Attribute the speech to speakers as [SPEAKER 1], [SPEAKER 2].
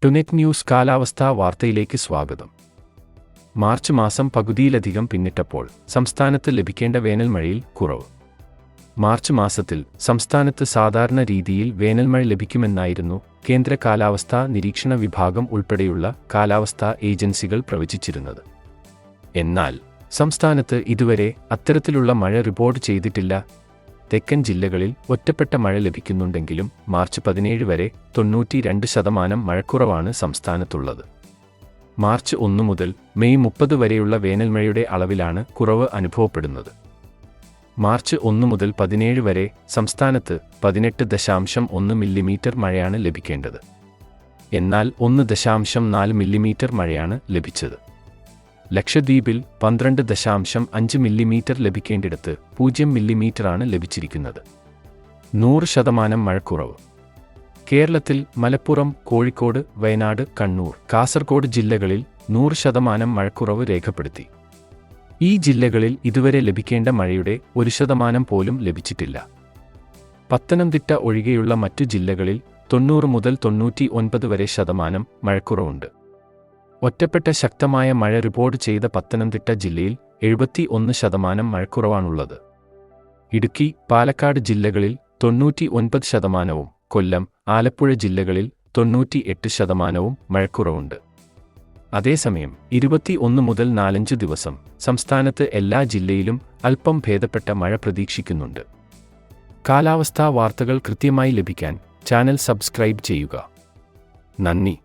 [SPEAKER 1] ടുനെറ്റ് news കാലാവസ്ഥാ വാർത്തയിലേക്ക് സ്വാഗതം. മാർച്ച് മാസം പകുതിയിലധികം പിന്നിട്ടപ്പോൾ സംസ്ഥാനത്ത് ലഭിക്കേണ്ട വേനൽമഴയിൽ കുറവ്. മാർച്ച് മാസത്തിൽ സംസ്ഥാനത്ത് സാധാരണ രീതിയിൽ വേനൽമഴ ലഭിക്കുമെന്നായിരുന്നു കേന്ദ്ര കാലാവസ്ഥാ നിരീക്ഷണ വിഭാഗം ഉൾപ്പെടെയുള്ള കാലാവസ്ഥാ ഏജൻസികൾ പ്രവചിച്ചിരുന്നത്. എന്നാൽ സംസ്ഥാനത്ത് ഇതുവരെ അത്തരത്തിലുള്ള മഴ റിപ്പോർട്ട് ചെയ്തിട്ടില്ല. തെക്കൻ ജില്ലകളിൽ ഒറ്റപ്പെട്ട മഴ ലഭിക്കുന്നുണ്ടെങ്കിലും മാർച്ച് 17 വരെ 92% മഴക്കുറവാണ് സംസ്ഥാനത്തുള്ളത്. മാർച്ച് 1 മുതൽ മെയ് 30 വരെയുള്ള വേനൽമഴയുടെ അളവിലാണ് കുറവ് അനുഭവപ്പെടുന്നത്. മാർച്ച് 1 മുതൽ 17 വരെ സംസ്ഥാനത്ത് 18.1 മില്ലിമീറ്റർ മഴയാണ് ലഭിക്കേണ്ടത്. എന്നാൽ 1.4 മില്ലിമീറ്റർ മഴയാണ് ലഭിച്ചത്. ലക്ഷദ്വീപിൽ 12.5 മില്ലിമീറ്റർ ലഭിക്കേണ്ടിടത്ത് 0 മില്ലിമീറ്ററാണ് ലഭിച്ചിരിക്കുന്നത്. 100% മഴക്കുറവ്. കേരളത്തിൽ മലപ്പുറം, കോഴിക്കോട്, വയനാട്, കണ്ണൂർ, കാസർഗോഡ് ജില്ലകളിൽ 100% മഴക്കുറവ് രേഖപ്പെടുത്തി. ഈ ജില്ലകളിൽ ഇതുവരെ ലഭിക്കേണ്ട മഴയുടെ 1% പോലും ലഭിച്ചിട്ടില്ല. പത്തനംതിട്ട ഒഴികെയുള്ള മറ്റു ജില്ലകളിൽ 90 മുതൽ 99 വരെ ശതമാനം മഴക്കുറവുണ്ട്. ഒറ്റപ്പെട്ട ശക്തമായ മഴ റിപ്പോർട്ട് ചെയ്ത പത്തനംതിട്ട ജില്ലയിൽ 71% മഴക്കുറവാണുള്ളത്. ഇടുക്കി, പാലക്കാട് ജില്ലകളിൽ 99%, കൊല്ലം, ആലപ്പുഴ ജില്ലകളിൽ 98% മഴക്കുറവുണ്ട്. അതേസമയം 21 മുതൽ 45 ദിവസം സംസ്ഥാനത്ത് എല്ലാ ജില്ലയിലും അല്പം ഭേദപ്പെട്ട മഴ പ്രതീക്ഷിക്കുന്നുണ്ട്. കാലാവസ്ഥാ വാർത്തകൾ കൃത്യമായി ലഭിക്കാൻ ചാനൽ സബ്സ്ക്രൈബ് ചെയ്യുക. നന്ദി.